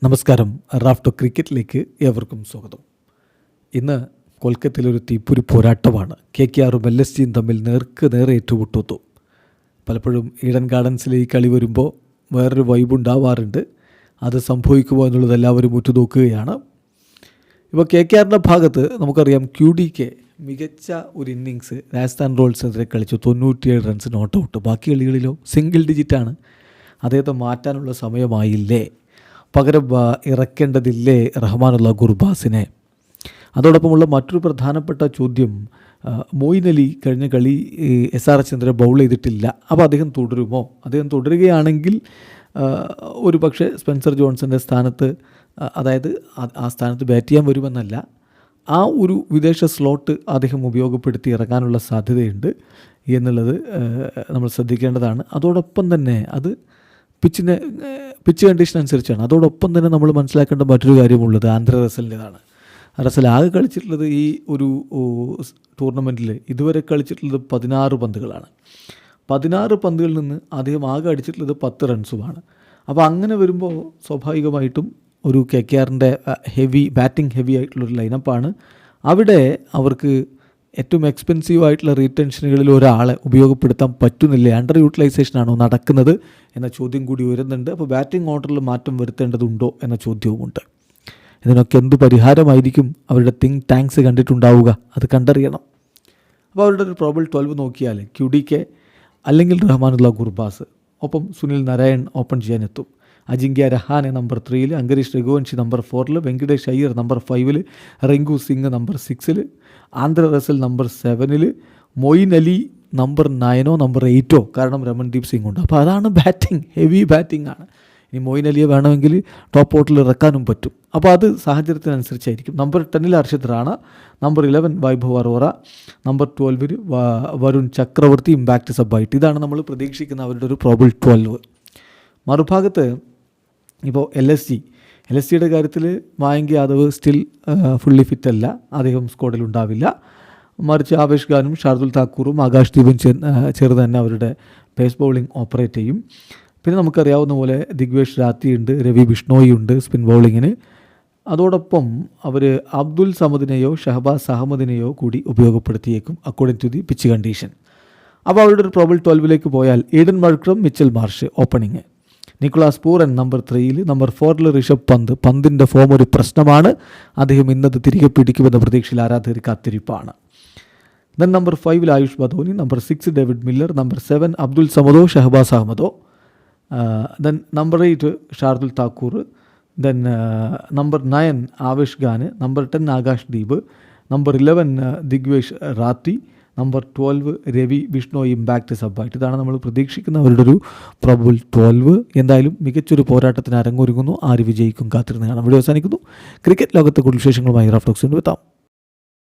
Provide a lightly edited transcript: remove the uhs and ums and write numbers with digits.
നമസ്കാരം. റാഫ്റ്റോ ക്രിക്കറ്റിലേക്ക് ഏവർക്കും സ്വാഗതം. ഇന്ന് കൊൽക്കത്തയിലൊരു തീപ്പൊരി പോരാട്ടമാണ്. KKR-ഉം LSGയും തമ്മിൽ നേരെ ഏറ്റുമുട്ടുന്നു. പലപ്പോഴും ഈഡൻ ഗാർഡൻസിലെ ഈ കളി വരുമ്പോൾ വേറൊരു വൈബ് ഉണ്ടാവാറുണ്ട്. അത് സംഭവിക്കുമോ എന്നുള്ളത് എല്ലാവരും ഉറ്റുനോക്കുകയാണ്. ഇപ്പോൾ KKR-ൻ്റെ ഭാഗത്ത് നമുക്കറിയാം QDK മികച്ച ഒരു ഇന്നിങ്സ് രാജസ്ഥാൻ റോയൽസിനെതിരെ കളിച്ചു. 97 റൺസ് നോട്ട് ഔട്ട്. ബാക്കി കളികളിലോ സിംഗിൾ ഡിജിറ്റാണ്. അദ്ദേഹത്തെ മാറ്റാനുള്ള സമയമായില്ലേ? പകരം ഇറക്കേണ്ടതില്ലേ റഹ്മാനുള്ള ഗുർബാസിനെ? അതോടൊപ്പമുള്ള മറ്റൊരു പ്രധാനപ്പെട്ട ചോദ്യം, മോയിൻ അലി കഴിഞ്ഞ കളി SRH-നെതിരെ ബൗൾ ചെയ്തിട്ടില്ല. അപ്പോൾ അദ്ദേഹം തുടരുമോ? അദ്ദേഹം തുടരുകയാണെങ്കിൽ ഒരു പക്ഷേ സ്പെൻസർ ജോൺസൻ്റെ സ്ഥാനത്ത്, അതായത് ആ സ്ഥാനത്ത് ബാറ്റ് ചെയ്യാൻ വരുമെന്നല്ല, ആ ഒരു വിദേശ സ്ലോട്ട് അദ്ദേഹം ഉപയോഗപ്പെടുത്തി ഇറങ്ങാനുള്ള സാധ്യതയുണ്ട് എന്നുള്ളത് നമ്മൾ ശ്രദ്ധിക്കേണ്ടതാണ്. അതോടൊപ്പം തന്നെ അത് പിച്ച് കണ്ടീഷൻ അനുസരിച്ചാണ്. അതോടൊപ്പം തന്നെ നമ്മൾ മനസ്സിലാക്കേണ്ട മറ്റൊരു കാര്യമുള്ളത് ആന്ധ്ര റസലിൻ്റെതാണ്. റസൽ ആകെ കളിച്ചിട്ടുള്ളത് ഈ ഒരു ടൂർണമെൻറ്റിൽ ഇതുവരെ കളിച്ചിട്ടുള്ളത് 16 പന്തുകളാണ്. 16 പന്തുകളിൽ നിന്ന് അദ്ദേഹം ആകെ അടിച്ചിട്ടുള്ളത് 10 റൺസുമാണ്. അപ്പോൾ അങ്ങനെ വരുമ്പോൾ സ്വാഭാവികമായിട്ടും ഒരു KKR-ൻ്റെ ബാറ്റിംഗ് ഹെവി ആയിട്ടുള്ളൊരു ലൈനപ്പാണ്. അവിടെ അവർക്ക് ഏറ്റവും എക്സ്പെൻസീവ് ആയിട്ടുള്ള റീറ്റൻഷനുകളിൽ ഒരാളെ ഉപയോഗപ്പെടുത്താൻ പറ്റുന്നില്ല. അണ്ടർ യൂട്ടിലൈസേഷനാണോ നടക്കുന്നത് എന്ന ചോദ്യം കൂടി വരുന്നുണ്ട്. അപ്പോൾ ബാറ്റിംഗ് ഓർഡറിൽ മാറ്റം വരുത്തേണ്ടതുണ്ടോ എന്ന ചോദ്യവുമുണ്ട്. ഇതിനൊക്കെ എന്ത് പരിഹാരമായിരിക്കും അവരുടെ തിങ്ക് ടാങ്ക്സ് കണ്ടിട്ടുണ്ടാവുക? അത് കണ്ടറിയണം. അപ്പോൾ അവരുടെ ഒരു പ്രോബബിൾ 12 നോക്കിയാൽ QDK അല്ലെങ്കിൽ റഹ്മാനുള്ള ഗുർബാസ്, ഒപ്പം സുനിൽ നാരായൺ ഓപ്പൺ ചെയ്യാനെത്തും. അജിങ്ക്യ രഹാനെ നമ്പർ 3-ൽ, അങ്കരീഷ് രഘുവൻഷി നമ്പർ 4-ൽ, വെങ്കടേഷ് അയ്യർ നമ്പർ 5-ൽ, റിങ്കു സിംഗ് നമ്പർ 6-ൽ, ആന്ധ്ര റസൽ നമ്പർ 7-ൽ, മൊയിൻ അലി നമ്പർ 9-ഓ നമ്പർ 8-ഓ, കാരണം രമൺദീപ് സിംഗ് ഉണ്ട്. അപ്പോൾ അതാണ് ബാറ്റിംഗ്, ഹെവി ബാറ്റിംഗ് ആണ്. ഇനി മൊയിൻ അലിയെ വേണമെങ്കിൽ ടോപ്പ് ഓട്ടിൽ ഇറക്കാനും പറ്റും. അപ്പോൾ അത് സാഹചര്യത്തിനനുസരിച്ചായിരിക്കും. നമ്പർ 10-ൽ അർഷിത് റാണ, നമ്പർ 11 വൈഭവ് അറോറ, നമ്പർ 12-ൽ വരുൺ ചക്രവർത്തി ഇമ്പാക്റ്റ് സബ്ബായിട്ട്. ഇതാണ് നമ്മൾ പ്രതീക്ഷിക്കുന്ന അവരുടെ ഒരു പ്രോബബിൾ 12. മറുഭാഗത്ത് ഇപ്പോൾ LSGയുടെ കാര്യത്തിൽ മായങ്ക് യാദവ് സ്റ്റിൽ ഫുള്ളി ഫിറ്റല്ല. അദ്ദേഹം സ്ക്വാഡിൽ ഉണ്ടാവില്ല. മറിച്ച് ആവേശ് ഖാനും ഷാർദുൽ താക്കൂറും ആകാശ് ദീപും ചേർന്ന് തന്നെ അവരുടെ പേസ് ബൗളിംഗ് ഓപ്പറേറ്റ് ചെയ്യും. പിന്നെ നമുക്കറിയാവുന്ന പോലെ ദിഗ്വേഷ് രാത്തിയുണ്ട്, രവി ബിഷ്ണോയി ഉണ്ട് സ്പിൻ ബൗളിങ്ങിന്. അതോടൊപ്പം അവർ അബ്ദുൽ സമദിനെയോ ഷഹബാസ് അഹമ്മദിനെയോ കൂടി ഉപയോഗപ്പെടുത്തിയേക്കും according to the pitch condition. അപ്പോൾ അവരുടെ ഒരു പ്രോബബിൾ 12-ലേക്ക് പോയാൽ Aiden Markram, Mitchell Marsh opening, Nicholas Pooran number 3-ൽ, നമ്പർ 4-ൽ ഋഷഭ് പന്ത്. പന്തിൻ്റെ ഫോം ഒരു പ്രശ്നമാണ്. അദ്ദേഹം ഇന്നത് തിരികെ പിടിക്കുമെന്ന പ്രതീക്ഷയിൽ ആരാധകർ കാത്തിരിപ്പാണ്. ദെൻ നമ്പർ 5-ൽ Ayush Badoni, number 6 David Miller, number 7 Abdul സമദോ ഷഹബാസ് അഹമ്മദോ, then number 8 Shardul Thakur, then number 9 Avesh Khan, number 10 Akash Deep, number 11 Digvesh Rathi, number 12 Ravi Bishnoi impact സബ്ബായിട്ട്. ഇതാണ് നമ്മൾ പ്രതീക്ഷിക്കുന്ന അവരുടെ ഒരു പ്രോബബിൾ 12. എന്തായാലും മികച്ചൊരു പോരാട്ടത്തിന് അരങ്ങൊരുങ്ങുന്നു. ആര് വിജയിക്കും കാത്തിരുന്ന് കാണാം. വീഡിയോ അവസാനിക്കുന്നു. ക്രിക്കറ്റ് ലോകത്തെ കൂടുതൽ വിശേഷങ്ങളുമായി റാഫ്റ്റോക്സ് എത്താം.